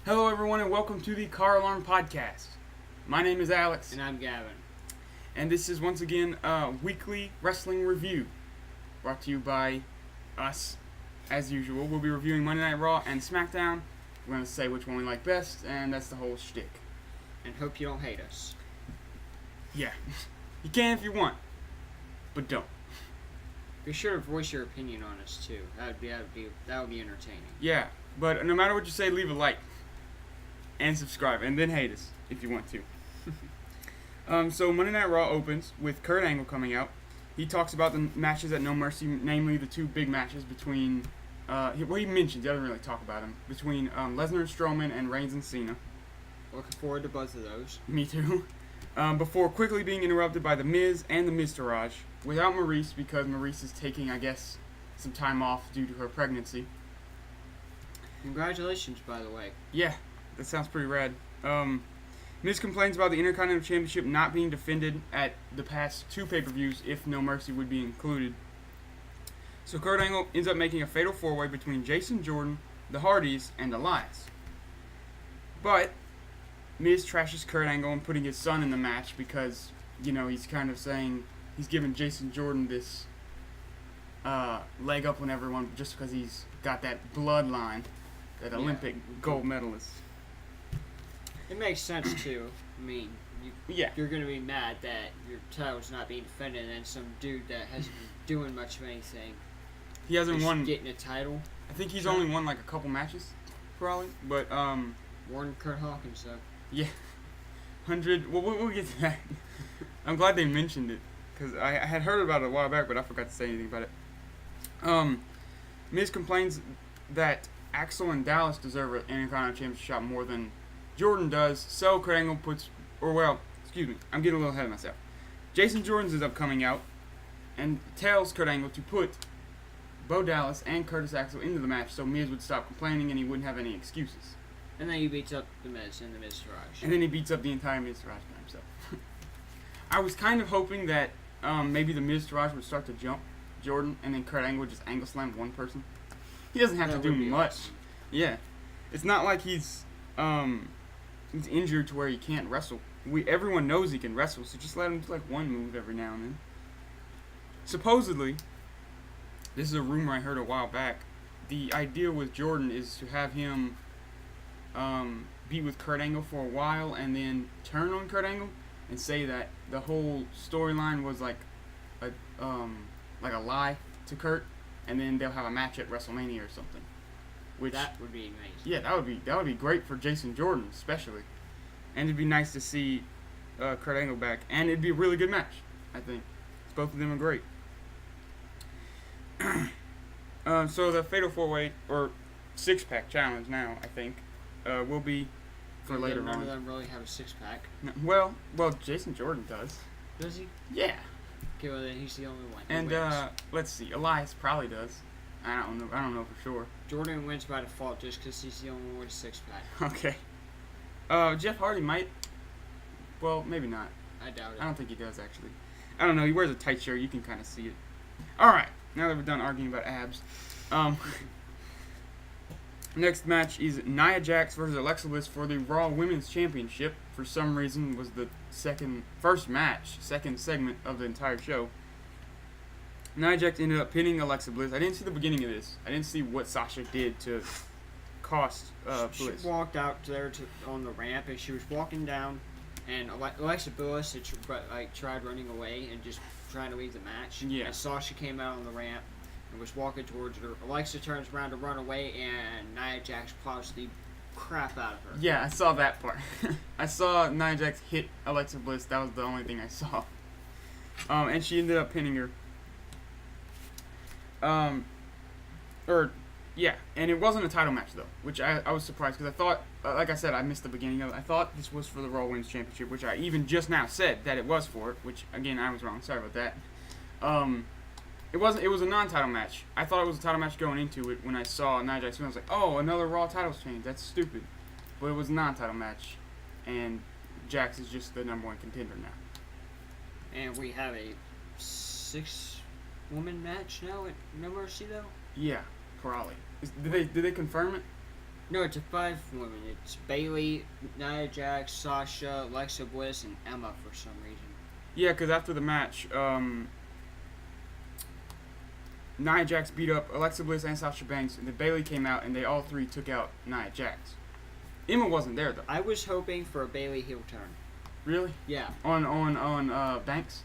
Hello, everyone, and welcome to the CarAlarm podcast. My name is Alex, And I'm Gaven. and this is once again a weekly wrestling review brought to you by us. As usual, we'll be reviewing Monday Night Raw and SmackDown. We're going to say which one we like best, and that's the whole shtick. And hope you don't hate us. Yeah, you can if you want, but don't. Be sure to voice your opinion on us too. That would be entertaining. Yeah, but no matter what you say, leave a like and subscribe, and then hate us if you want to. So Monday Night Raw opens with Kurt Angle coming out. He talks about the matches at No Mercy, namely the two big matches between, he mentions, he doesn't really talk about them, between Lesnar and Strowman and Reigns and Cena. Looking forward to both of those. Me too. Before quickly being interrupted by The Miz and The Miztourage, without Maurice, because Maurice is taking, I guess, some time off due to her pregnancy. Congratulations, by the way. Yeah, that sounds pretty rad. Miz complains about the Intercontinental Championship not being defended at the past two pay-per-views if No Mercy would be included. So Kurt Angle ends up making a fatal four-way between Jason Jordan, the Hardys, and Elias. But Miz trashes Kurt Angle and putting his son in the match because, he's kind of saying he's giving Jason Jordan this leg up on everyone just because he's got that bloodline, that Olympic gold medalist. It makes sense too. I mean, you're going to be mad that your title's not being defended, and then some dude that hasn't been doing much of anything. He hasn't won. Getting a title. I think he's only won like a couple matches, probably. But Warren Kurt Hawkins though. Yeah, 100. Well, we'll get to that. I'm glad they mentioned it because I had heard about it a while back, but I forgot to say anything about it. Miz complains that Axel and Dallas deserve an Intercontinental Championship shot more than Jordan does, so Kurt Angle I'm getting a little ahead of myself. Jason Jordan's is up coming out and tells Kurt Angle to put Bo Dallas and Curtis Axel into the match so Miz would stop complaining and he wouldn't have any excuses. And then he beats up the Miz and the Miztourage. And then he beats up the entire Miztourage by himself. I was kind of hoping that maybe the Miztourage would start to jump Jordan and then Kurt Angle would just angle slam one person. He doesn't have to do much. Awesome. Yeah. It's not like he's injured to where he can't wrestle. Everyone knows he can wrestle, so just let him do like one move every now and then. Supposedly, this is a rumor I heard a while back, the idea with Jordan is to have him be with Kurt Angle for a while and then turn on Kurt Angle and say that the whole storyline was like a lie to Kurt, and then they'll have a match at WrestleMania or something. Which, that would be amazing. Yeah, that would be great for Jason Jordan especially, and it'd be nice to see Kurt Angle back, and it'd be a really good match. I think both of them are great. So the Fatal 4-Way or 6-pack challenge now, I think, will be for later on. None of them really have a 6-pack. No, well, Jason Jordan does. Does he? Yeah. Okay, well then he's the only one. And let's see, Elias probably does. I don't know for sure. Jordan wins by default just because he's the only one with a 6-pack. Okay. Jeff Hardy might. Well, maybe not. I doubt it. I don't think he does, actually. I don't know. He wears a tight shirt. You can kind of see it. All right. Now that we're done arguing about abs. Next match is Nia Jax versus Alexa Bliss for the Raw Women's Championship. For some reason, was the second segment of the entire show. Nia Jax ended up pinning Alexa Bliss. I didn't see the beginning of this. I didn't see what Sasha did to cost Bliss. She walked out there on the ramp, and she was walking down, and Alexa Bliss had tried running away and just trying to leave the match. Yeah. And Sasha came out on the ramp and was walking towards her. Alexa turns around to run away, and Nia Jax plows the crap out of her. Yeah, I saw that part. I saw Nia Jax hit Alexa Bliss. That was the only thing I saw. And she ended up pinning her. And it wasn't a title match though, which I was surprised because I thought, like I said, I missed the beginning of it. I thought this was for the Raw Women's Championship, which I even just now said that it was for it, which again I was wrong. Sorry about that. It wasn't. It was a non-title match. I thought it was a title match going into it when I saw Nia Jax. I was like, oh, another Raw titles change. That's stupid. But it was a non-title match, and Jax is just the number one contender now. And we have a 6-woman match now at No Mercy, though? Yeah, probably. Did they confirm it? No, it's a 5 women. It's Bailey, Nia Jax, Sasha, Alexa Bliss, and Emma for some reason. Yeah, because after the match, Nia Jax beat up Alexa Bliss and Sasha Banks, and then Bailey came out, and they all three took out Nia Jax. Emma wasn't there though. I was hoping for a Bailey heel turn. Really? Yeah. On Banks.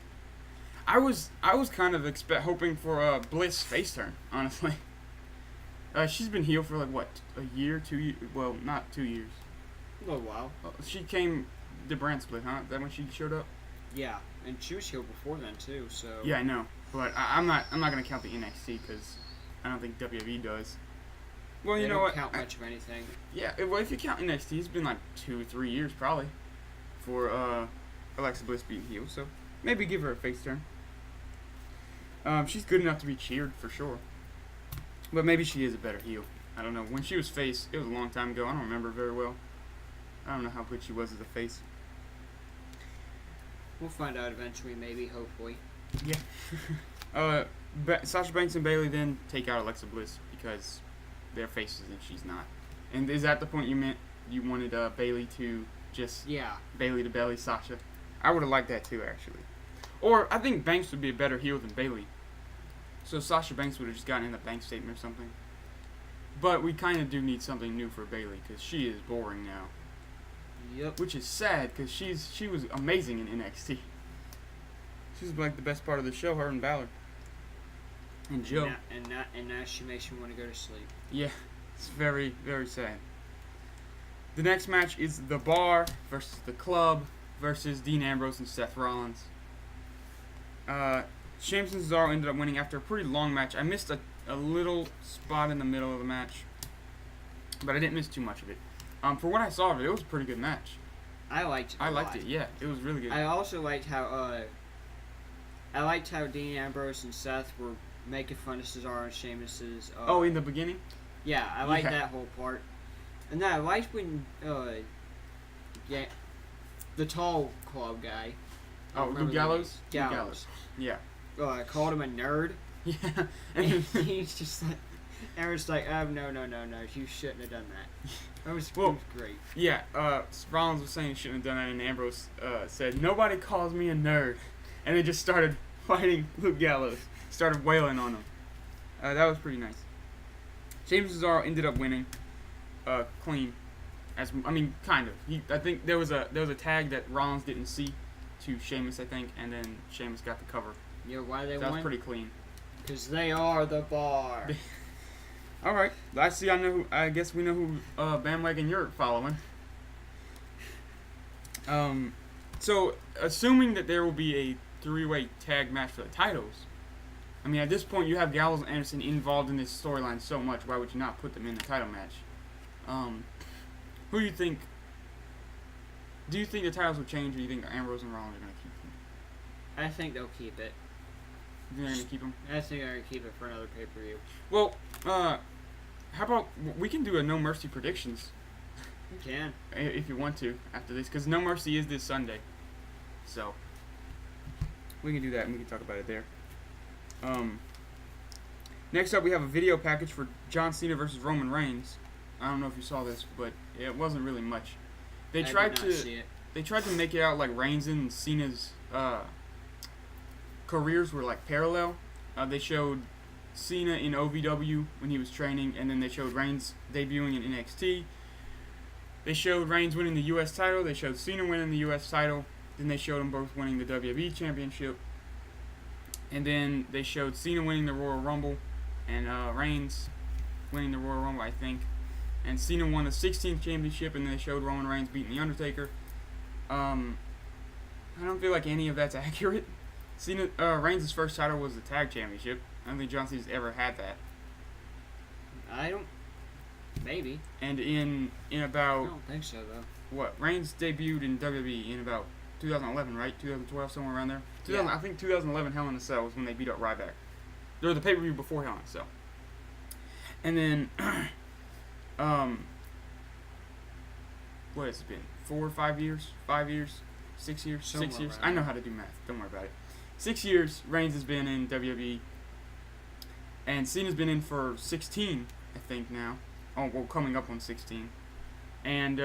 I was kind of hoping for a Bliss face turn, honestly. She's been heel for like what, a year, 2 years? Well, not 2 years. A little while. She came the brand split, huh? Is that when she showed up? Yeah, and she was heel before then too. So. Yeah, I know, but I'm not gonna count the NXT because I don't think WWE does. Well, you know what? Count much of anything. Yeah, well, if you count NXT, it's been like 2-3 years probably for Alexa Bliss being heel. So maybe give her a face turn. She's good enough to be cheered for sure. But maybe she is a better heel. I don't know. When she was face, it was a long time ago. I don't remember very well. I don't know how good she was as a face. We'll find out eventually, maybe, hopefully. Yeah. Sasha Banks and Bailey then take out Alexa Bliss because they're faces and she's not. And is that the point you meant? You wanted Bailey to just Bailey to belly Sasha? I would have liked that too, actually. Or I think Banks would be a better heel than Bailey. So Sasha Banks would have just gotten in a bank statement or something. But we kind of do need something new for Bailey because she is boring now. Yep. Which is sad because she was amazing in NXT. She's like the best part of the show, her and Balor. And Joe. And now she makes me want to go to sleep. Yeah, it's very, very sad. The next match is The Bar versus The Club versus Dean Ambrose and Seth Rollins. Sheamus and Cesaro ended up winning after a pretty long match. I missed a little spot in the middle of the match, but I didn't miss too much of it. For what I saw of it, it was a pretty good match. I liked it. I liked it. Yeah, it was really good. I also liked how Dean Ambrose and Seth were making fun of Cesaro and Sheamus's. In the beginning. Yeah, I liked that whole part, and then I liked when the tall club guy. Luke Gallows. Gallows. Yeah. I called him a nerd. Yeah. And he's just like, Aaron's like, no, you shouldn't have done that. That was great. Yeah, Rollins was saying he shouldn't have done that, and Ambrose said, nobody calls me a nerd. And they just started fighting Luke Gallows. Started wailing on him. That was pretty nice. Sheamus and Cesaro ended up winning clean. Kind of. I think there was a tag that Rollins didn't see to Sheamus, I think, and then Sheamus got the cover. Yeah, why they won? That was pretty clean. Because they are The Bar. All right. I guess we know who bandwagon you're following. So, assuming that there will be a 3-way tag match for the titles, I mean, at this point, you have Gallows and Anderson involved in this storyline so much. Why would you not put them in the title match? Who do you think? Do you think the titles will change, or do you think Ambrose and Rollins are going to keep them? I think they'll keep it. You think they're going to keep them? I think they're going to keep it for another pay-per-view. Well, how about we can do a No Mercy predictions? You can. If you want to, after this. Because No Mercy is this Sunday. So, we can do that, and we can talk about it there. Next up, we have a video package for John Cena versus Roman Reigns. I don't know if you saw this, but it wasn't really much. They tried to make it out like Reigns and Cena's careers were like parallel. They showed Cena in OVW when he was training, and then they showed Reigns debuting in NXT. They showed Reigns winning the U.S. title. They showed Cena winning the U.S. title. Then they showed them both winning the WWE Championship. And then they showed Cena winning the Royal Rumble and Reigns winning the Royal Rumble, I think. And Cena won the 16th championship, and then they showed Roman Reigns beating The Undertaker. I don't feel like any of that's accurate. Reigns' first title was the tag championship. I don't think John Cena's ever had that. Maybe. And in about... I don't think so, though. What? Reigns debuted in WWE in about 2011, right? 2012, somewhere around there? Yeah. I think 2011 Hell in a Cell was when they beat up Ryback. They were the pay-per-view before Hell in a Cell. And then... what has it been? 4 or 5 years? 5 years? 6 years? Somewhere 6 years? around I know how to do math. Don't worry about it. 6 years Reigns has been in WWE. And Cena's been in for 16, I think, now. coming up on 16. And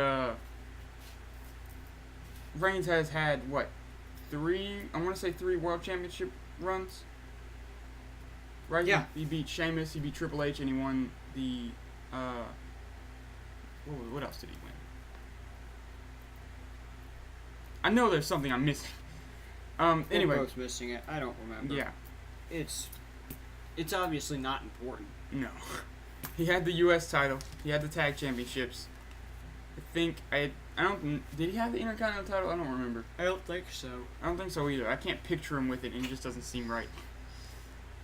Reigns has had three World Championship runs. Right? Yeah. He beat Sheamus, he beat Triple H, and he won the what else did he win? I know there's something I'm missing. Anyway. Both missing it. I don't remember. Yeah. It's obviously not important. No. He had the U.S. title. He had the tag championships. Did he have the Intercontinental title? I don't remember. I don't think so. I don't think so either. I can't picture him with it, and it just doesn't seem right.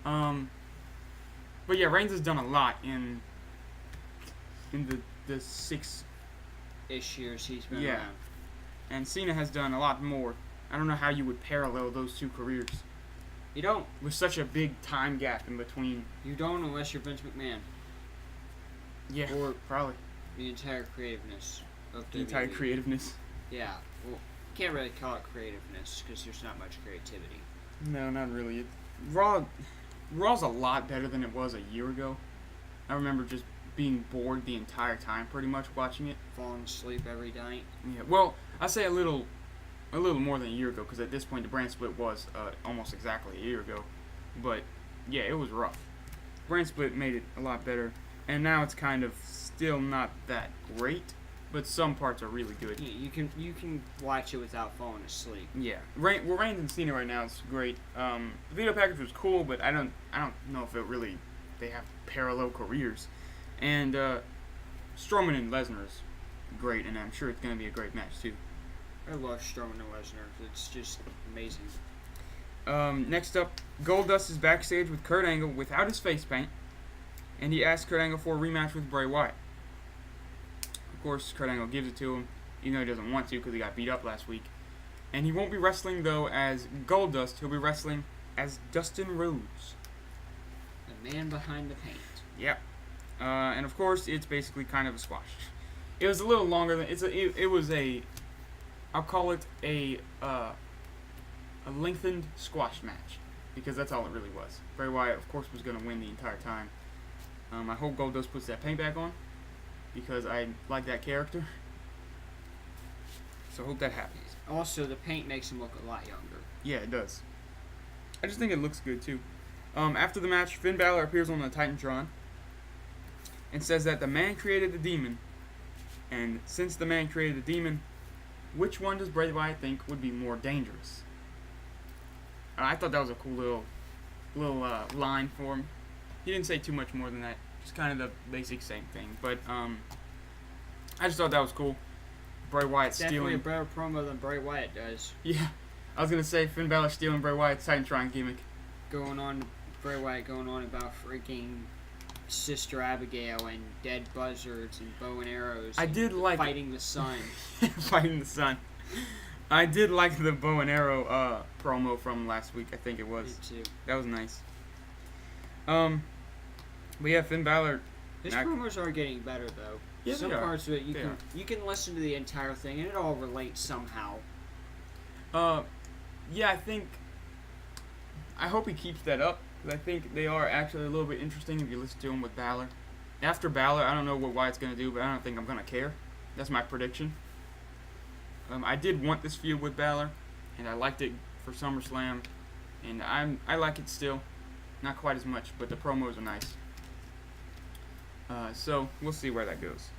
But yeah, Reigns has done a lot in the 6-ish years he's been around. And Cena has done a lot more. I don't know how you would parallel those two careers. You don't. With such a big time gap in between. You don't unless you're Vince McMahon. Yeah, or probably. The entire creativeness of WWE. The entire creativeness. Yeah. Well, you can't really call it creativeness because there's not much creativity. No, not really. Raw's a lot better than it was a year ago. I remember just being bored the entire time, pretty much, watching it. Falling asleep every night. Yeah, well, I say a little more than a year ago, because at this point the brand split was almost exactly a year ago. But yeah, it was rough. Brand split made it a lot better, and now it's kind of still not that great, but some parts are really good. Yeah, you can watch it without falling asleep. Yeah, Reigns and Cena right now is great. The video package was cool, but I don't know if they have parallel careers. And Strowman and Lesnar is great, and I'm sure it's going to be a great match too. I love Strowman and Lesnar. It's just amazing. Next up, Goldust is backstage with Kurt Angle without his face paint, and he asks Kurt Angle for a rematch with Bray Wyatt. Of course, Kurt Angle gives it to him, even though he doesn't want to because he got beat up last week. And he won't be wrestling, though, as Goldust. He'll be wrestling as Dustin Rhodes. The man behind the paint. Yep. And of course, it's basically kind of a squash. It was a little longer than it was a. I'll call it a lengthened squash match because that's all it really was. Bray Wyatt, of course, was going to win the entire time. I hope Goldust puts that paint back on because I like that character. So I hope that happens. Also, the paint makes him look a lot younger. Yeah, it does. I just think it looks good too. After the match, Finn Balor appears on the Titantron and says that the man created the demon. And since the man created the demon, which one does Bray Wyatt think would be more dangerous? I thought that was a cool little line for him. He didn't say too much more than that. Just kind of the basic same thing. But I just thought that was cool. Bray Wyatt Definitely stealing. a better promo than Bray Wyatt does. Yeah, I was gonna say Finn Balor stealing Bray Wyatt's Titantron gimmick. Bray Wyatt going on about freaking Sister Abigail and dead buzzards and bow and arrows. I did like fighting the sun. Fighting the sun. I did like the bow and arrow promo from last week. I think it was. Me too. That was nice. But yeah, Finn Balor. His promos are getting better though. Yeah, some they are. parts of it you can listen to the entire thing and it all relates somehow. Yeah, I hope he keeps that up. I think they are actually a little bit interesting if you listen to them with Balor. After Balor, I don't know what Wyatt's going to do, but I don't think I'm going to care. That's my prediction. I did want this feud with Balor, and I liked it for SummerSlam, and I like it still. Not quite as much, but the promos are nice. So, we'll see where that goes.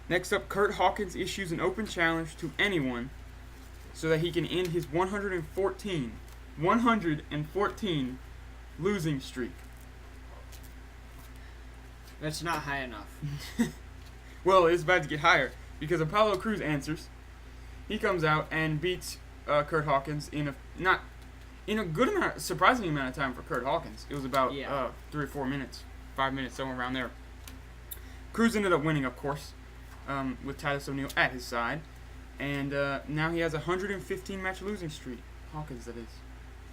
Next up, Kurt Hawkins issues an open challenge to anyone so that he can end his 114 losing streak. That's not high enough. Well, it's about to get higher because Apollo Crews answers. He comes out and beats Kurt Hawkins in a good amount, surprising amount of time for Kurt Hawkins. It was about 3 or 4 minutes, 5 minutes, somewhere around there. Crews ended up winning, of course, with Titus O'Neil at his side, and now he has a 115 match losing streak. Hawkins, that is.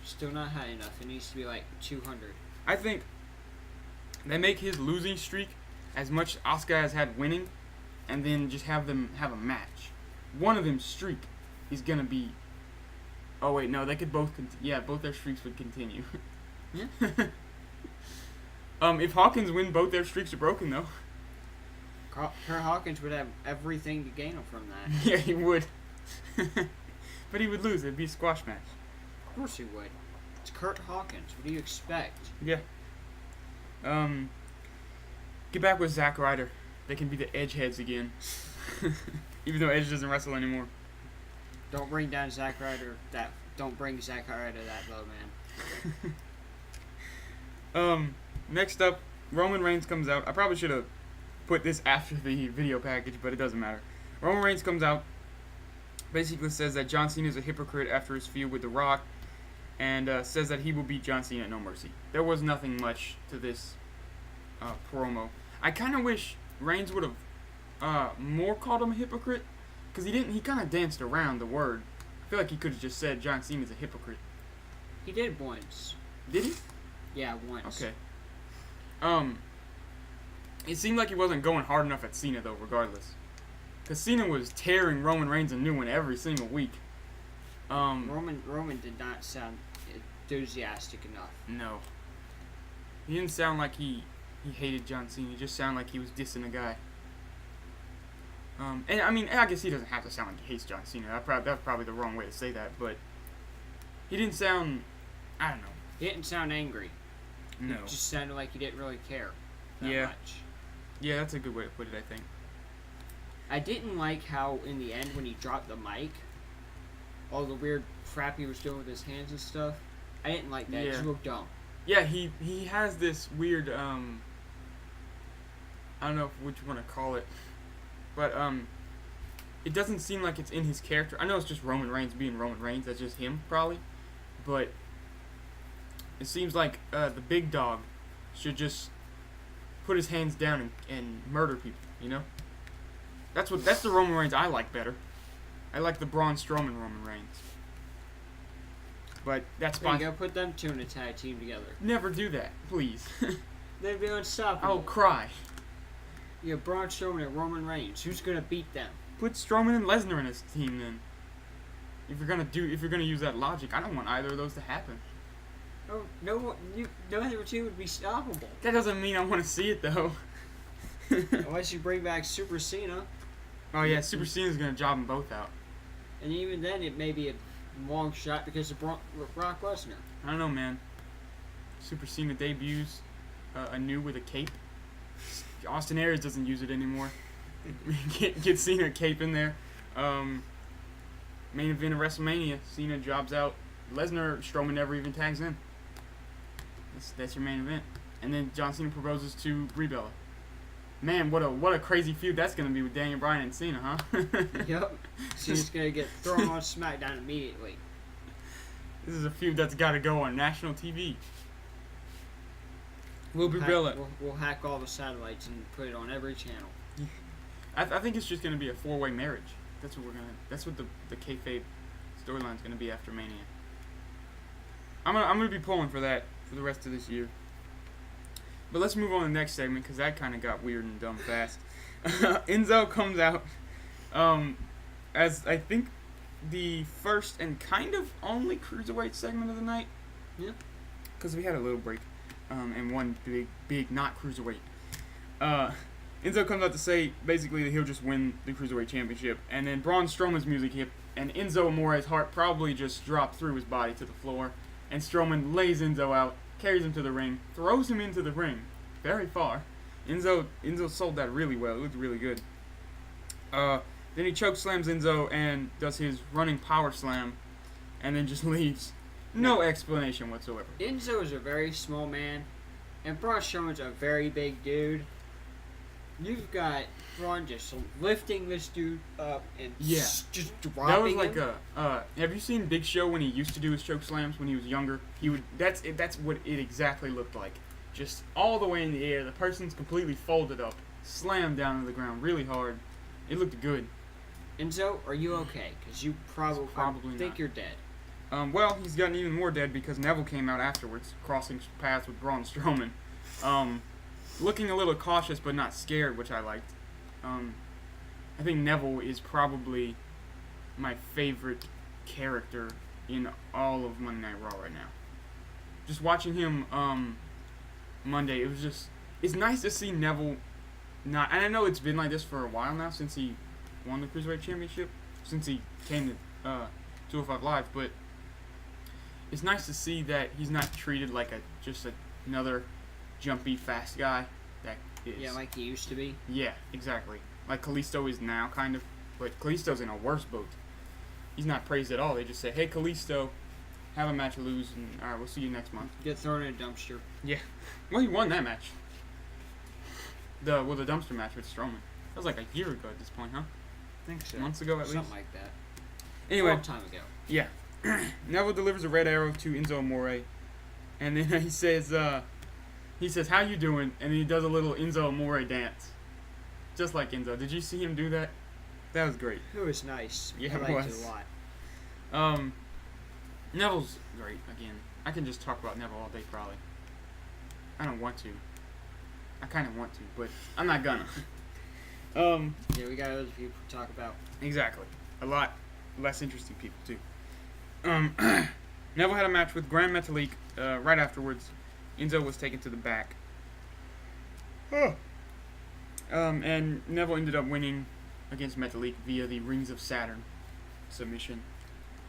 Still not high enough. It needs to be like 200. I think they make his losing streak as much Asuka has had winning, and then just have them have a match. One of them streak is gonna be. Oh wait, no, they could both. Both their streaks would continue. Yeah. If Hawkins win, both their streaks are broken though. Kurt Hawkins would have everything to gain from that. Yeah, he would. But he would lose. It'd be a squash match. Of course he would. It's Kurt Hawkins. What do you expect? Yeah. Get back with Zack Ryder. They can be the Edgeheads again. Even though Edge doesn't wrestle anymore. Don't bring down Zack Ryder. Don't bring Zack Ryder that low, man. Next up, Roman Reigns comes out. I probably should have put this after the video package, but it doesn't matter. Roman Reigns comes out, basically says that John Cena is a hypocrite after his feud with The Rock, and says that he will beat John Cena at No Mercy. There was nothing much to this promo. I kind of wish Reigns would have more called him a hypocrite, because he didn't. He kind of danced around the word. I feel like he could have just said John Cena's a hypocrite. He did once. Did he? Yeah, once. Okay. It seemed like he wasn't going hard enough at Cena, though, regardless. Because Cena was tearing Roman Reigns a new one every single week. Roman did not sound enthusiastic enough. No. He didn't sound like he hated John Cena. He just sounded like he was dissing a guy. And I mean, I guess he doesn't have to sound like he hates John Cena. That's probably the wrong way to say that, but he didn't sound, I don't know. He didn't sound angry. No. It just sounded like he didn't really care that much. Yeah, that's a good way to put it, I think. I didn't like how, in the end, when he dropped the mic, all the weird crap he was doing with his hands and stuff, I didn't like that. It just looked dumb. Yeah, he has this weird, I don't know what you want to call it, but, it doesn't seem like it's in his character. I know it's just Roman Reigns being Roman Reigns. That's just him, probably. But it seems like the big dog should just put his hands down and murder people, you know? That's the Roman Reigns I like better. I like the Braun Strowman Roman Reigns. But that's fine. There you go, put them two in a tag team together. Never do that, please. They'd be unstoppable. I'll cry. Yeah, Braun Strowman and Roman Reigns. Who's gonna beat them? Put Strowman and Lesnar in his team then. If you're gonna use that logic, I don't want either of those to happen. Oh, no other two would be stoppable. That doesn't mean I want to see it though. Unless you bring back Super Cena. Oh yeah, Super Cena's gonna job them both out. And even then, it may be a long shot because of Brock Lesnar. I don't know, man. Super Cena debuts anew with a cape. Austin Aries doesn't use it anymore. Get Cena a cape in there. Main event of WrestleMania. Cena jobs out Lesnar. Strowman never even tags in. That's your main event. And then John Cena proposes to Brie Bella. Man, what a crazy feud that's gonna be with Daniel Bryan and Cena, huh? Yep. Cena's gonna get thrown on SmackDown immediately. This is a feud that's got to go on national TV. We'll hack all the satellites and put it on every channel. I think it's just gonna be a 4-way marriage. That's what the kayfabe storyline's gonna be after Mania. I'm gonna be pulling for that for the rest of this year. But let's move on to the next segment because that kind of got weird and dumb fast. Enzo comes out as I think the first and kind of only cruiserweight segment of the night. Yeah. Because we had a little break and one big not cruiserweight. Enzo comes out to say basically that he'll just win the cruiserweight championship, and then Braun Strowman's music hit, and Enzo Amore's heart probably just dropped through his body to the floor, and Strowman lays Enzo out, carries him to the ring, throws him into the ring, very far. Enzo sold that really well. It looked really good. Then he choke slams Enzo and does his running power slam, and then just leaves. No explanation whatsoever. Enzo is a very small man, and Braun Strowman's a very big dude. You've got Braun just lifting this dude up and just dropping that was like him. Have you seen Big Show when he used to do his choke slams when he was younger? That's what it exactly looked like. Just all the way in the air. The person's completely folded up, slammed down to the ground really hard. It looked good. Enzo, are you okay? Because you probably think not. you're dead. Well, he's gotten even more dead because Neville came out afterwards, crossing paths with Braun Strowman. Looking a little cautious but not scared, which I liked. I think Neville is probably my favorite character in all of Monday Night Raw right now. Just watching him Monday, it's nice to see Neville not, and I know it's been like this for a while now since he won the Cruiserweight Championship, since he came to 205 Live, but it's nice to see that he's not treated like just another jumpy, fast guy that is. Yeah, like he used to be. Yeah, exactly. Like Kalisto is now, kind of, but Kalisto's in a worse boat. He's not praised at all. They just say, hey, Kalisto, have a match, lose, and all right, we'll see you next month. Get thrown in a dumpster. Yeah. Well, he won that match. The dumpster match with Strowman. That was like a year ago at this point, huh? I think so. Months ago, at least. Something like that. Anyway. A long time ago. Yeah. Neville delivers a red arrow to Enzo Amore, and then he says, how you doing? And he does a little Enzo Amore dance. Just like Enzo. Did you see him do that? That was great. It was nice. Yeah, I it liked was. it a lot. Neville's great, again. I can just talk about Neville all day, probably. I don't want to. I kind of want to, but I'm not gonna. Yeah, we got other people to talk about. Exactly. A lot less interesting people, too. Neville had a match with Grand Metalik right afterwards. Enzo was taken to the back. And Neville ended up winning against Metalik via the Rings of Saturn submission.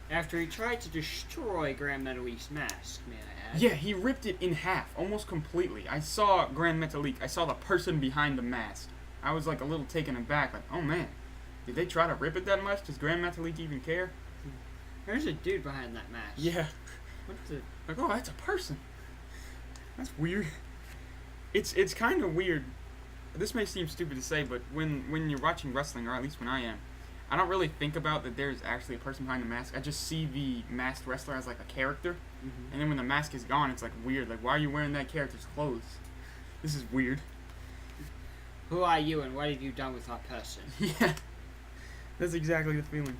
After he tried to destroy Grand Metalik's mask, may I add. Yeah, he ripped it in half, almost completely. I saw Grand Metalik. I saw the person behind the mask. I was like a little taken aback, like, oh man, did they try to rip it that much? Does Grand Metalik even care? There's a dude behind that mask. Yeah. What's it? Like, oh, that's a person. That's weird. It's kind of weird. This may seem stupid to say, but when you're watching wrestling, or at least when I am, I don't really think about that there's actually a person behind the mask. I just see the masked wrestler as like a character. Mm-hmm. And then when the mask is gone, it's like weird. Like, why are you wearing that character's clothes? This is weird. Who are you and what have you done with our person? Yeah. That's exactly the feeling.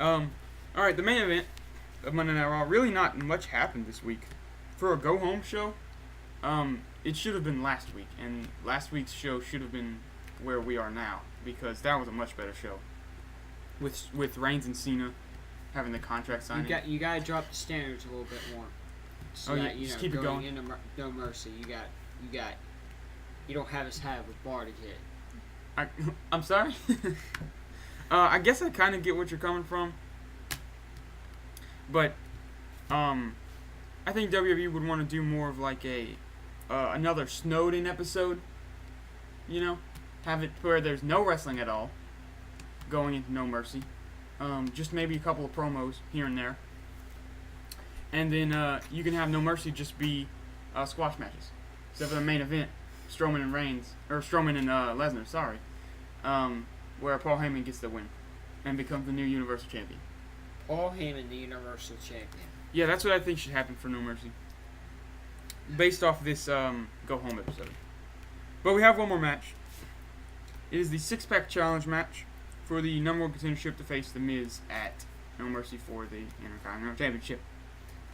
Alright, the main event of Monday Night Raw. Really not much happened this week. For a go-home show, it should have been last week. And last week's show should have been where we are now. Because that was a much better show. With Reigns and Cena having the contract signing. You gotta drop the standards a little bit more. So that, just keep it going. Into No Mercy, you don't have us had with Bar to get. I'm sorry? I guess I kind of get what you're coming from. But, I think WWE would want to do more of like another Snowden episode. You know? Have it where there's no wrestling at all. Going into No Mercy. Just maybe a couple of promos here and there. And then you can have No Mercy just be squash matches. Except for the main event, Strowman and Lesnar, sorry. Where Paul Heyman gets the win. And becomes the new Universal Champion. Paul Heyman, the Universal Champion. Yeah, that's what I think should happen for No Mercy. Based off this Go Home episode. But we have one more match. It is the 6-pack challenge match for the number 1 contendership to face The Miz at No Mercy for the Intercontinental Championship.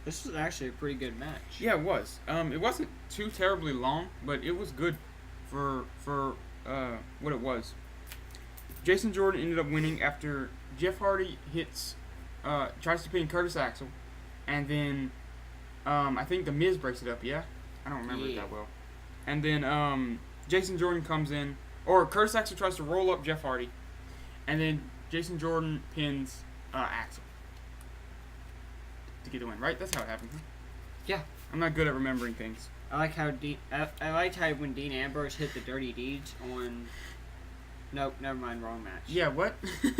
This was actually a pretty good match. Yeah, it was. It wasn't too terribly long, but it was good for what it was. Jason Jordan ended up winning after Jeff Hardy tries to pin Curtis Axel, and then I think The Miz breaks it up, yeah? I don't remember it that well. And then Jason Jordan comes in, or Curtis Axel tries to roll up Jeff Hardy, and then Jason Jordan pins Axel to get the win, right? That's how it happened. Huh? Yeah. I'm not good at remembering things. I liked how when Dean Ambrose hit the Dirty Deeds on. Nope, never mind. Wrong match. Yeah, what?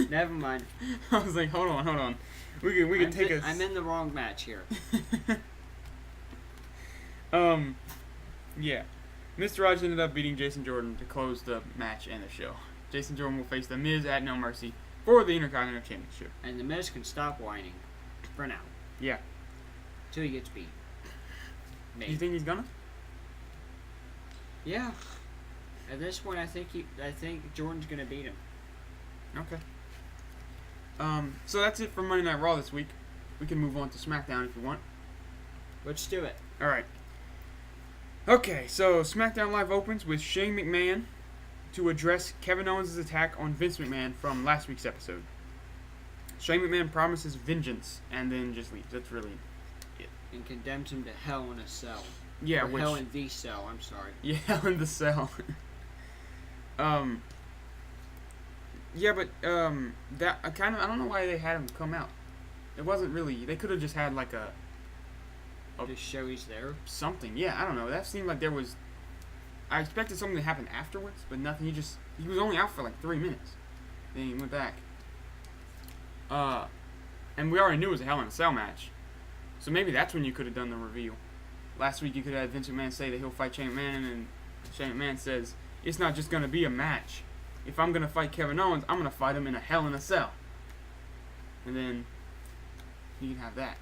Never mind. I was like, hold on. We can take a. I'm in the wrong match here. Yeah. Mr. Rogers ended up beating Jason Jordan to close the match and the show. Jason Jordan will face The Miz at No Mercy for the Intercontinental Championship. And The Miz can stop whining. For now. Yeah. Till he gets beat. Maybe. You think he's gonna? Yeah. At this point, I think Jordan's gonna beat him. Okay. So that's it for Monday Night Raw this week. We can move on to SmackDown if you want. Let's do it. All right. Okay, so SmackDown Live opens with Shane McMahon to address Kevin Owens' attack on Vince McMahon from last week's episode. Shane McMahon promises vengeance and then just leaves. That's really it. And condemns him to hell in a cell. Yeah, or hell in the cell, I'm sorry. Yeah, hell in the cell. Yeah, but that I don't know why they had him come out. It wasn't really. They could have just had like a Just show he's there. something. Yeah, I don't know. That seemed like there was. I expected something to happen afterwards, but nothing. He was only out for like 3 minutes. Then he went back. And we already knew it was a Hell in a Cell match, so maybe that's when you could have done the reveal. Last week you could have had Vince McMahon say that he'll fight Shane McMahon, and Shane McMahon says it's not just gonna be a match. If I'm gonna fight Kevin Owens, I'm gonna fight him in a Hell in a Cell. And then you can have that.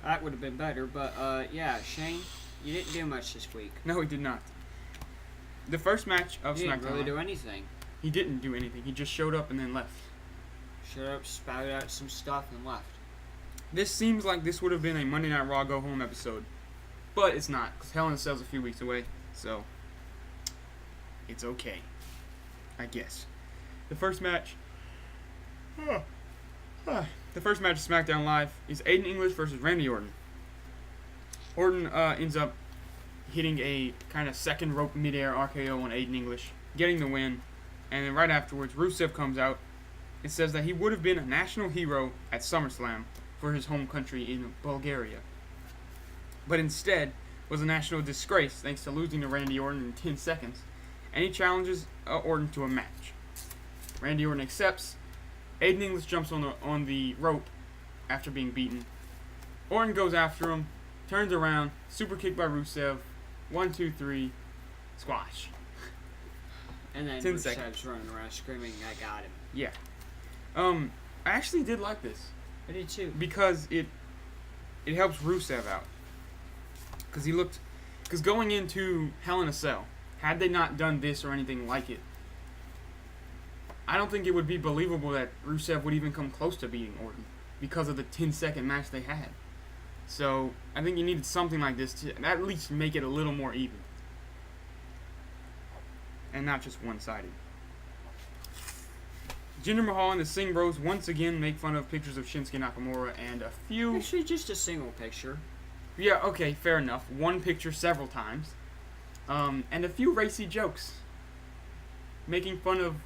That would have been better, but yeah, Shane, you didn't do much this week. No, he did not. The first match of You SmackDown. didn't really do anything. He didn't do anything. He just showed up and then left. Showed up, spouted out some stuff, and left. This seems like this would have been a Monday Night Raw Go Home episode. But it's not, because Hell in a Cell's a few weeks away. So, it's okay. I guess. The first match... The first match of SmackDown Live is Aiden English versus Randy Orton. Orton ends up hitting a kind of second rope midair RKO on Aiden English, getting the win. And then right afterwards, Rusev comes out and says that he would have been a national hero at SummerSlam for his home country in Bulgaria, but instead was a national disgrace thanks to losing to Randy Orton in 10 seconds, and he challenges Orton to a match. Randy Orton accepts. Aiden English jumps on the rope after being beaten. Orton goes after him, turns around, super kick by Rusev, 1, 2, 3, squash. And then 10 Rusev's seconds. running around screaming, "I got him." Yeah. I actually did like this I did too. because it helps Rusev out. Because going into Hell in a Cell, had they not done this or anything like it, I don't think it would be believable that Rusev would even come close to beating Orton because of the 10-second match they had. So I think you needed something like this to at least make it a little more even. And not just one-sided. Jinder Mahal and the Singh Bros once again make fun of pictures of Shinsuke Nakamura and a few... Actually, just a single picture. Yeah, okay, fair enough. One picture several times. And a few racy jokes. Making fun of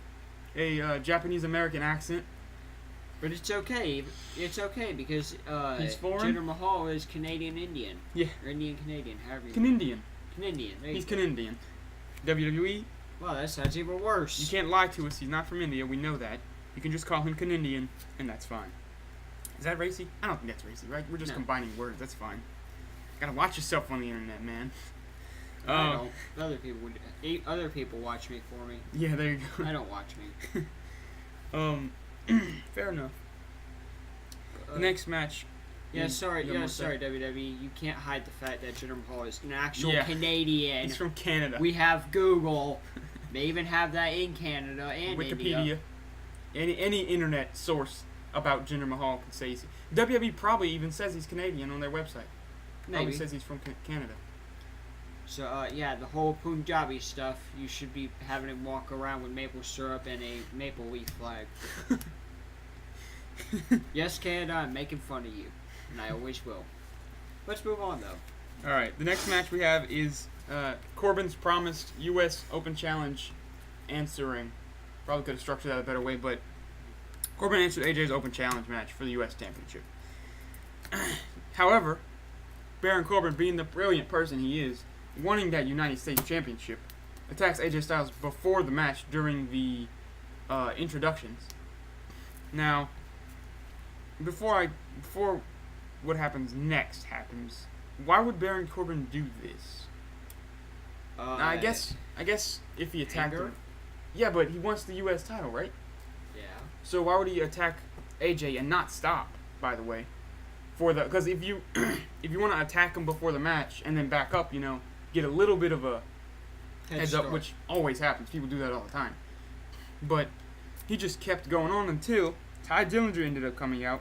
a Japanese-American accent. But it's okay. It's okay because He's foreign? Jinder Mahal is Canadian-Indian. Yeah. Or Indian-Canadian, however you Canadian. Canadian. There you He's go. Canadian. WWE, Wow, that sounds even worse. you can't lie to us. He's not from India. We know that. You can just call him Canadian, and that's fine. Is that racy? I don't think that's racy, right? We're just No. combining words. That's fine. Gotta watch yourself on the internet, man. I don't. Other people watch me for me. Yeah, there you go. I don't watch me. Fair enough. The next match. Yeah, is- sorry. you got Yeah, more to say? sorry, WWE. You can't hide the fact that Jinder Mahal is an actual Yeah. Canadian. He's from Canada. We have Google. They even have that in Canada and Wikipedia. India. Any internet source about Jinder Mahal can say he's... WWE probably even says he's Canadian on their website. Probably Maybe. says he's from Canada. So, yeah, the whole Punjabi stuff, you should be having him walk around with maple syrup and a maple leaf flag. Yes, Canada, I'm making fun of you. And I always will. Let's move on, though. Alright, the next match we have is Corbin's promised U.S. Open Challenge answering. Probably could have structured that a better way, but Corbin answered AJ's Open Challenge match for the U.S. Championship. However, Baron Corbin, being the brilliant person he is, wanting that United States Championship, attacks AJ Styles before the match during the introductions. Now, before what happens next happens, why would Baron Corbin do this? Now, I guess if he attacked anger? him, yeah, but he wants the U.S. title, right? Yeah. So why would he attack AJ and not stop? By the way, because if you want to attack him before the match and then back up, get a little bit of a heads up, which always happens. People do that all the time. But he just kept going on until Ty Dillinger ended up coming out.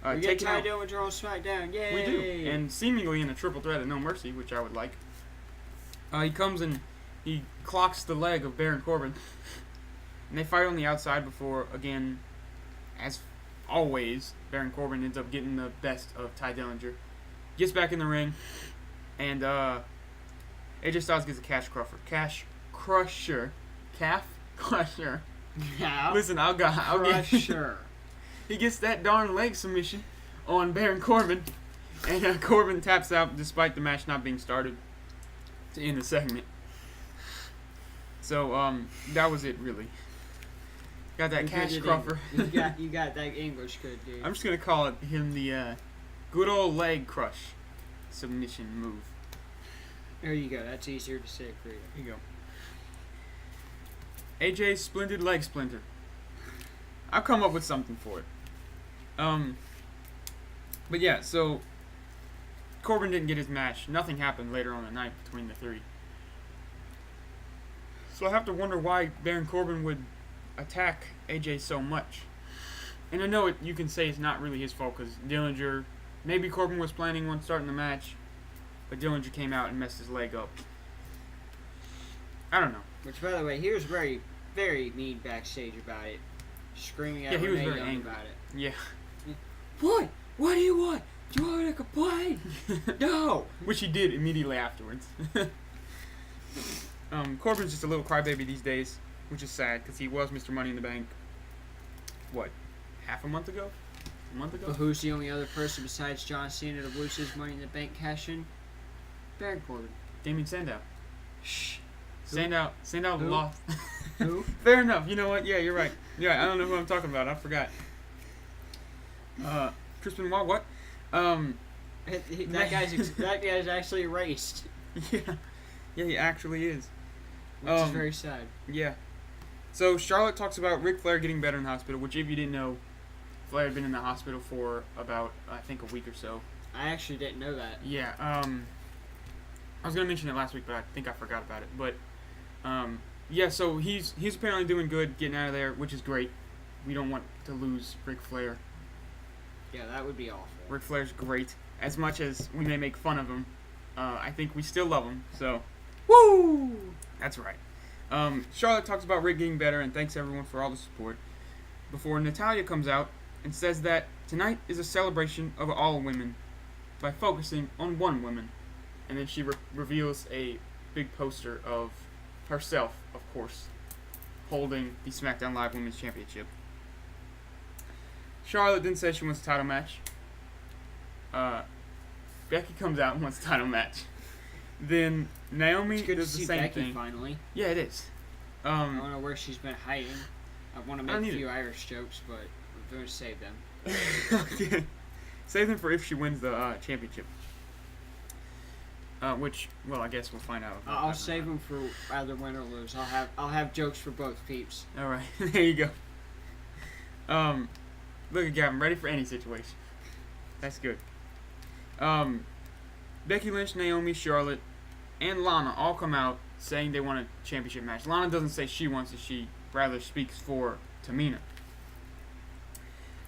We get taking Ty out, Dillinger on SmackDown. Yay! we do, and seemingly in a triple threat at No Mercy, which I would like. He comes and he clocks the leg of Baron Corbin, and they fight on the outside before, again, as always, Baron Corbin ends up getting the best of Ty Dillinger, gets back in the ring, and AJ Styles gets a calf Crusher. Now, Listen, I'll get. Crusher. He gets that darn leg submission on Baron Corbin, and Corbin taps out despite the match not being started to end the segment. So that was it really. Got that cash cruffer. You got that English good, dude. I'm just gonna call him the good old leg crush submission move. There you go. That's easier to say for you. Here you go. AJ's splendid leg splinter. I'll come up with something for it. But yeah, so Corbin didn't get his match. Nothing happened later on the night between the three. So I have to wonder why Baron Corbin would attack AJ so much. And I know you can say it's not really his fault because Dillinger, maybe Corbin was planning on starting the match, but Dillinger came out and messed his leg up. I don't know. Which, by the way, he was very, very mean backstage about it. Screaming at Yeah, he was Renee very Young angry about it. Yeah. What? What do you want? Do you want me to complain? No! Which he did immediately afterwards. Corbin's just a little crybaby these days, which is sad because he was Mr. Money in the Bank. What? Half a month ago? A month ago? But who's the only other person besides John Cena to lose his Money in the Bank cash in? Baron Corbin. Damien Sandow. Shh. Sandow Who? lost. Who? Fair enough. You know what? Yeah, you're right. Yeah, I don't know who I'm talking about. I forgot. Chris Benoit, what? That guy's actually erased. Yeah. Yeah, he actually is. Which is very sad. Yeah. So Charlotte talks about Ric Flair getting better in the hospital, which if you didn't know, Flair had been in the hospital for about, I think, a week or so. I actually didn't know that. Yeah, I was going to mention it last week, but I think I forgot about it. But, yeah, so he's apparently doing good, getting out of there, which is great. We don't want to lose Ric Flair. Yeah, that would be awful. Ric Flair's great. As much as we may make fun of him, I think we still love him, so. Woo! That's right. Charlotte talks about Rick getting better and thanks everyone for all the support. Before Natalya comes out and says that tonight is a celebration of all women by focusing on one woman. And then she reveals a big poster of herself, of course, holding the SmackDown Live Women's Championship. Charlotte then says she wants a title match. Becky comes out and wants a title match. Then Naomi It's good to does the see same Becky thing. finally. Yeah, it is. I don't know where she's been hiding. I want to I don't make a either. few Irish jokes, but we're going to save them. Okay. Save them for if she wins the championship. Which, well, I guess we'll find out. I'll save them for either win or lose. I'll have jokes for both peeps. All right, there you go. Look at Gavin, ready for any situation. That's good. Becky Lynch, Naomi, Charlotte, and Lana all come out saying they want a championship match. Lana doesn't say she wants it; she rather speaks for Tamina.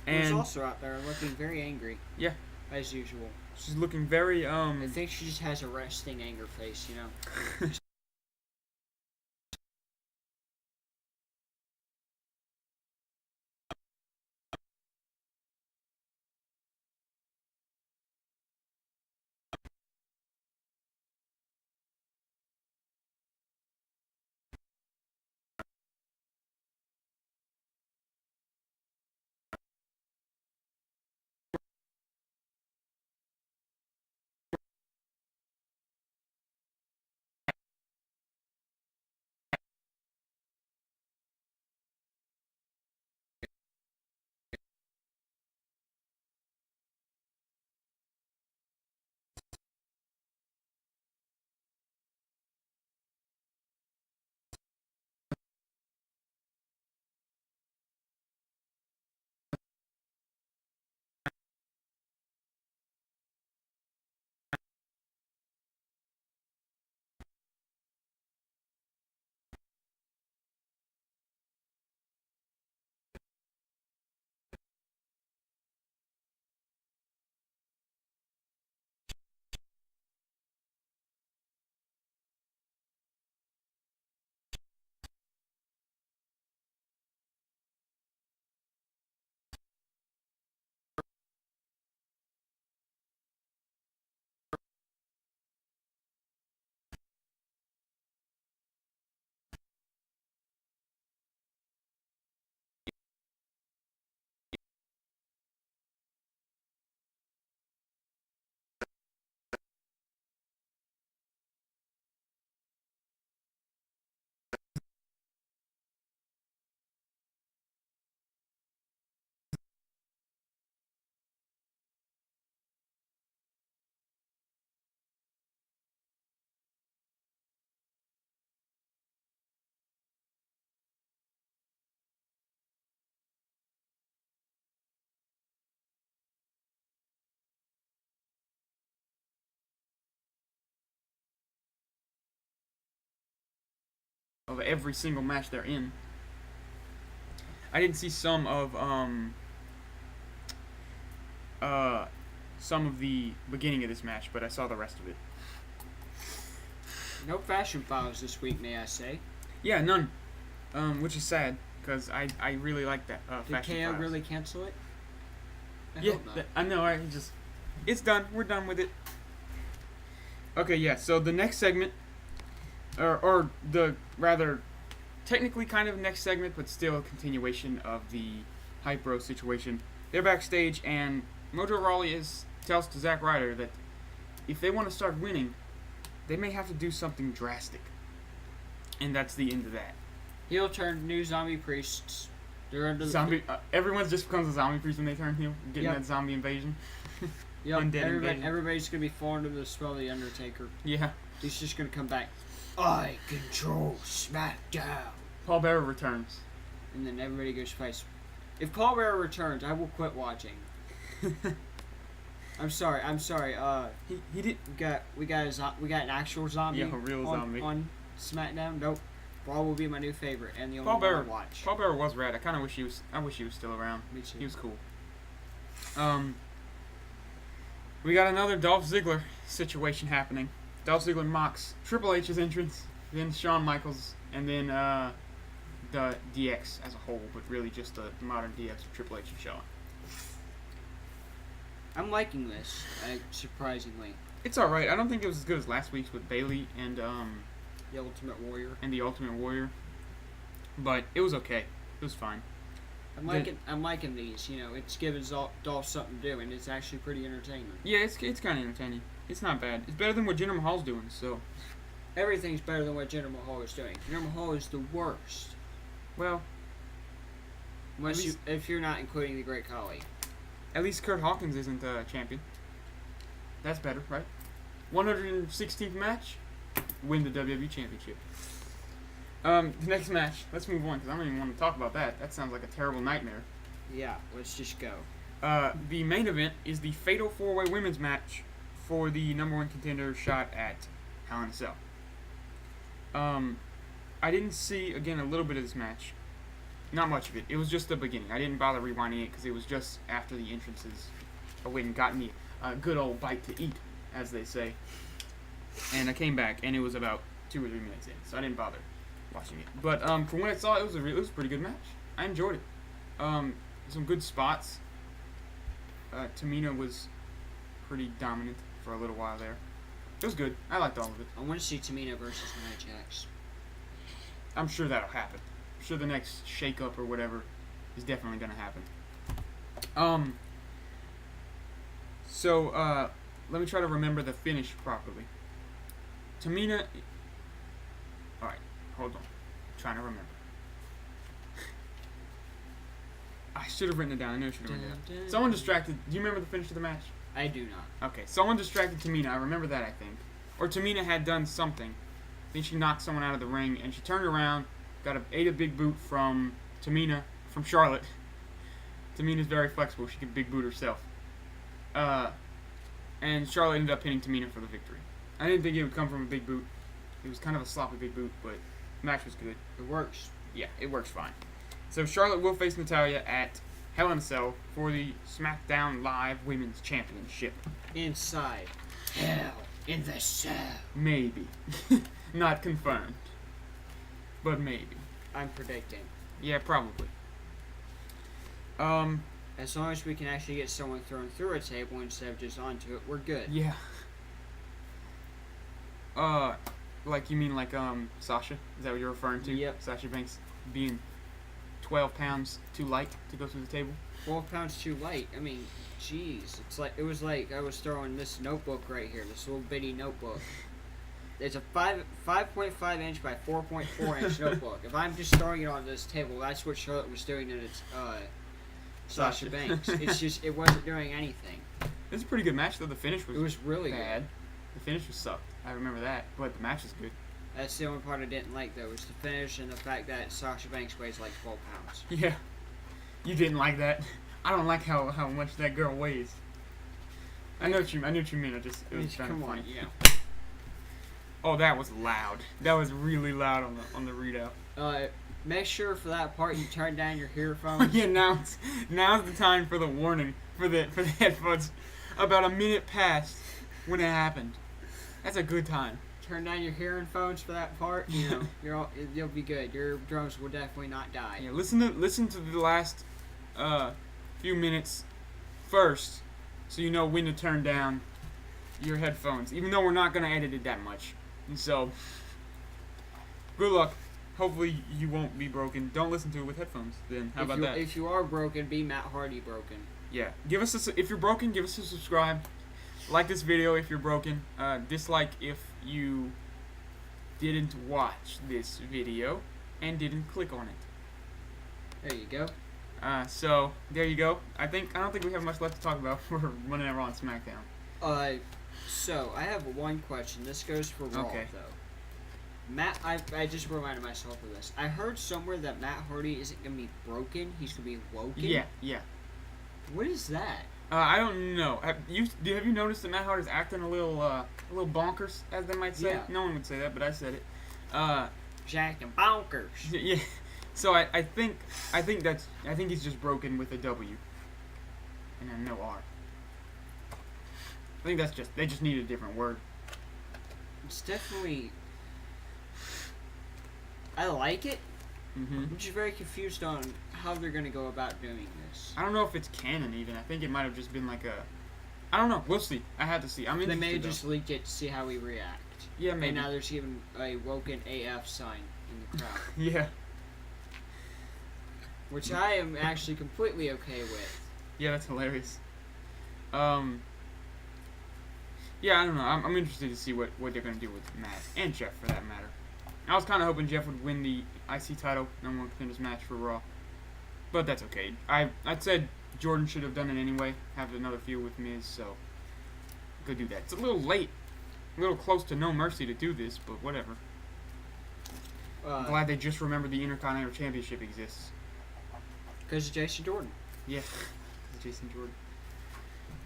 Who's And also out there looking very angry. Yeah. As usual. she's looking very I think she just has a resting anger face, you know. of every single match they're in. I didn't see some of the beginning of this match, but I saw the rest of it. No fashion files this week, may I say? Yeah, none. Which is sad because I really like that. Did Fashion KO Files. really cancel it? I Yeah, hope not. I know. It's done. We're done with it. Okay, yeah. So the next segment, or the rather, technically kind of next segment, but still a continuation of the Hype Bro situation. They're backstage, and Mojo Rawley tells to Zack Ryder that if they want to start winning, they may have to do something drastic. And that's the end of that. Heel turned new zombie priests. They're under Zombie. Everyone just becomes a zombie priest when they turn heel, getting Yep. that zombie invasion. Yep, Undead invasion. everybody's gonna be falling under the spell of the Undertaker. Yeah. He's just gonna come back. I control SmackDown. Paul Bearer returns. And then everybody goes face. If Paul Bearer returns, I will quit watching. I'm sorry. He did. We got an actual zombie. Yeah, a real zombie on SmackDown. Nope. Brawl will be my new favorite and the only Paul one Bearer. I watch. Paul Bearer was rad. I wish he was still around. Me too. He was cool. We got another Dolph Ziggler situation happening. Dolph Ziggler mocks Triple H's entrance, then Shawn Michaels, and then the DX as a whole, but really just the modern DX of Triple H and Shawn. I'm liking this, surprisingly. It's all right. I don't think it was as good as last week's with Bayley and The Ultimate Warrior. the Ultimate Warrior, but it was okay. It was fine. I'm liking these. You know, it's giving Dolph something to do, and it's actually pretty entertaining. Yeah, it's kind of entertaining. It's not bad. It's better than what Jinder Mahal's doing. So, Everything's better than what Jinder Mahal is doing. Jinder Mahal is the worst. well, If you're not including the Great Khali. at least Kurt Hawkins isn't champion. That's better, right? 116th match, win the WWE Championship. The next match, let's move on because I don't even want to talk about that. That sounds like a terrible nightmare. Yeah, let's just go. The main event is the Fatal 4-Way Women's match for the #1 contender shot at Hell in a Cell. I didn't see, again, a little bit of this match. Not much of it. It was just the beginning. I didn't bother rewinding it because it was just after the entrances. I went and got me a good old bite to eat, as they say. And I came back, and it was about 2 or 3 minutes in, so I didn't bother watching it. But from what I saw, it was a pretty good match. I enjoyed it. Some good spots. Tamina was pretty dominant for a little while there. It was good. I liked all of it. I want to see Tamina versus Nia Jax. I'm sure that'll happen. I'm sure the next shake-up or whatever is definitely going to happen. So, let me try to remember the finish properly. Tamina... Alright, hold on. I'm trying to remember. I should have written it down. I knew I should have written it down. Someone distracted... Do you remember the finish of the match? I do not. Okay, someone distracted Tamina. I remember that, I think. Or Tamina had done something. Then she knocked someone out of the ring, and she turned around, ate a big boot from Tamina, from Charlotte. Tamina's very flexible. She could big boot herself. And Charlotte ended up pinning Tamina for the victory. I didn't think it would come from a big boot. It was kind of a sloppy big boot, but the match was good. It works. Yeah, it works fine. So Charlotte will face Natalya at Hell in a Cell for the SmackDown Live Women's Championship. Inside. Hell in the Cell. Maybe. Not confirmed. But maybe. I'm predicting. Yeah, probably. As long as we can actually get someone thrown through a table instead of just onto it, we're good. Yeah. Like you mean like Sasha? Is that what you're referring to? Yep. Sasha Banks being 12 pounds too light to go through the table? 12 pounds too light. I mean, jeez. It was like I was throwing this notebook right here, this little bitty notebook. It's a 5.5 inch by 4.4 inch notebook. If I'm just throwing it on this table, that's what Charlotte was doing to Sasha Banks. It's just, it wasn't doing anything. It was a pretty good match, though. The finish was It was really bad. good. The finish was sucked. I remember that. But the match was good. That's the only part I didn't like, though, was the finish and the fact that Sasha Banks weighs like 12 pounds. Yeah. You didn't like that. I don't like how much that girl weighs. I knew what you mean. It was kind of funny. Yeah. Oh, that was loud. That was really loud on the readout. Make sure for that part you turn down your earphones. Yeah, now's the time for the warning for the headphones. About a minute past when it happened. That's a good time. Turn down your hearing phones for that part. You'll be good. Your drums will definitely not die. Yeah, listen to the last few minutes first, so you know when to turn down your headphones. Even though we're not gonna edit it that much, and so good luck. Hopefully you won't be broken. Don't listen to it with headphones. Then how about that? If you are broken, be Matt Hardy broken. Yeah, if you're broken, give us a subscribe. Like this video if you're broken. Dislike if you didn't watch this video and didn't click on it. There you go. So there you go. I don't think we have much left to talk about. We're running out on SmackDown. So I have one question. This goes for Raw though. Matt, I just reminded myself of this. I heard somewhere that Matt Hardy isn't gonna be broken. He's gonna be woken. Yeah. What is that? I don't know. Have you noticed that Matt Hardy's acting a little bonkers, as they might say? Yeah. No one would say that, but I said it. He's acting bonkers. Yeah. So I think he's just broken with a W and a no R. I think they just need a different word. It's definitely. I like it. I'm just very confused on how they're gonna go about doing this. I don't know if it's canon even. I think it might have just been like a. I don't know. We'll see. I had to see. I'm interested. They may have just leaked it to see how we react. Yeah, maybe. And now there's even a woken AF sign in the crowd. Yeah. Which I am actually completely okay with. Yeah, that's hilarious. Yeah, I don't know. I'm interested to see what they're gonna do with Matt and Jeff for that matter. I was kind of hoping Jeff would win the IC title, number one contenders match for Raw, but that's okay. I said Jordan should have done it anyway, have another feud with Miz, so go do that. It's a little late, a little close to No Mercy to do this, but whatever. I'm glad they just remembered the Intercontinental Championship exists. Because of Jason Jordan. Yeah, Jason Jordan.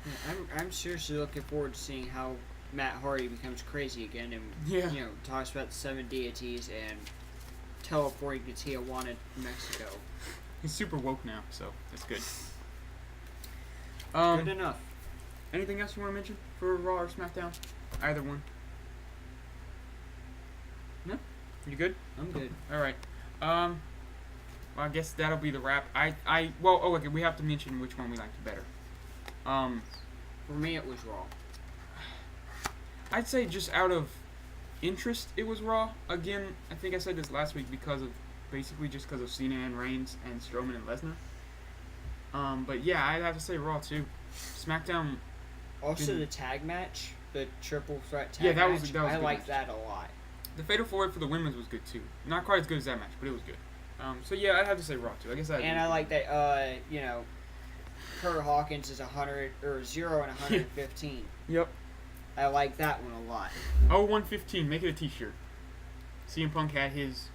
Yeah, I'm seriously looking forward to seeing how Matt Hardy becomes crazy again and talks about the 7 deities and teleporting to Tijuana, Mexico. He's super woke now, so that's good. Good enough. Anything else you want to mention for Raw or SmackDown? Either one. No? You good? I'm good. Alright. Well, I guess that'll be the wrap. Okay, we have to mention which one we liked better. For me, it was Raw. I'd say just out of interest, it was Raw. Again, I think I said this last week because of Cena and Reigns and Strowman and Lesnar. But yeah, I'd have to say Raw too. SmackDown. Also, the tag match, the triple threat tag match. That was I good like match. that a lot. The Fatal 4-Way for the women's was good too. Not quite as good as that match, but it was good. So yeah, I'd have to say Raw too. I guess I like that. Kurt Hawkins is 100 or 0 and 115. Yep. I like that one a lot. 115, make it a t-shirt. CM Punk had his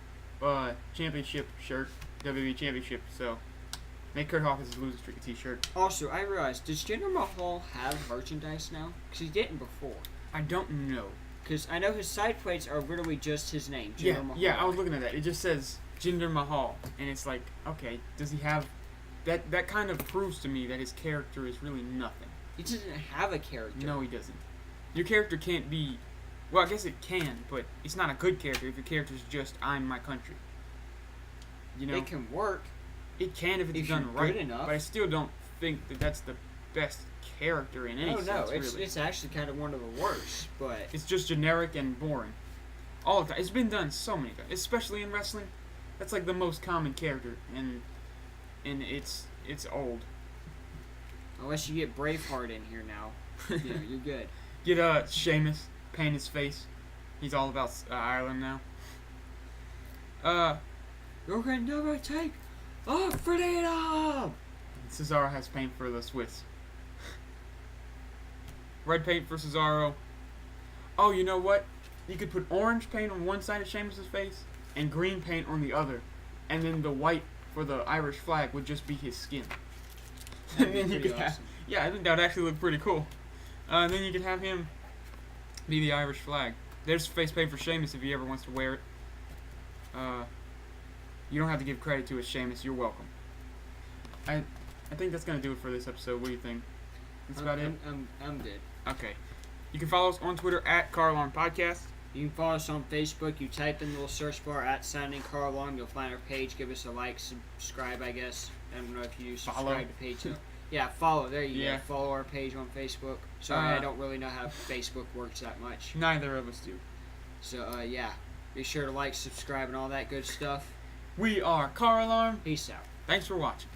championship shirt, WWE championship, so make Kurt Hawkins' losing streak a t-shirt. Also, I realized, does Jinder Mahal have merchandise now? Because he didn't before. I don't know. Because I know his side plates are literally just his name, Jinder Mahal. Yeah, I was looking at that. It just says Jinder Mahal, and it's like, okay, does he have... That kind of proves to me that his character is really nothing. He doesn't have a character. No, he doesn't. Your character can't be... Well, I guess it can, but it's not a good character if your character's just, I'm my country. You know? It can work. It can if it's done right. Good enough. But I still don't think that that's the best character in any sense, no, really. It's actually kind of one of the worst, but... It's just generic and boring. All the time. It's been done so many times, especially in wrestling. That's like the most common character, and it's old. Unless you get Braveheart in here now. You're good. Get Sheamus, paint his face. He's all about Ireland now. You can never take our freedom! Cesaro has paint for the Swiss. Red paint for Cesaro. Oh, you know what? You could put orange paint on one side of Sheamus' face and green paint on the other. And then the white for the Irish flag would just be his skin. That'd be pretty awesome. I think that would actually look pretty cool. Then you could have him be the Irish flag. There's face paint for Sheamus if he ever wants to wear it. You don't have to give credit to it, Sheamus. You're welcome. I think that's gonna do it for this episode. What do you think? That's about it. I'm good. Okay. You can follow us on Twitter at CarAlarm Podcast. You can follow us on Facebook. You type in the little search bar at Sounding CarAlarm. You'll find our page. Give us a like, subscribe, I guess. I don't know if you subscribe Follow. to page. Yeah, follow. There you Yeah. go. Follow our page on Facebook. Sorry, I don't really know how Facebook works that much. Neither of us do. So, yeah. Be sure to like, subscribe, and all that good stuff. We are CarAlarm. Peace out. Thanks for watching.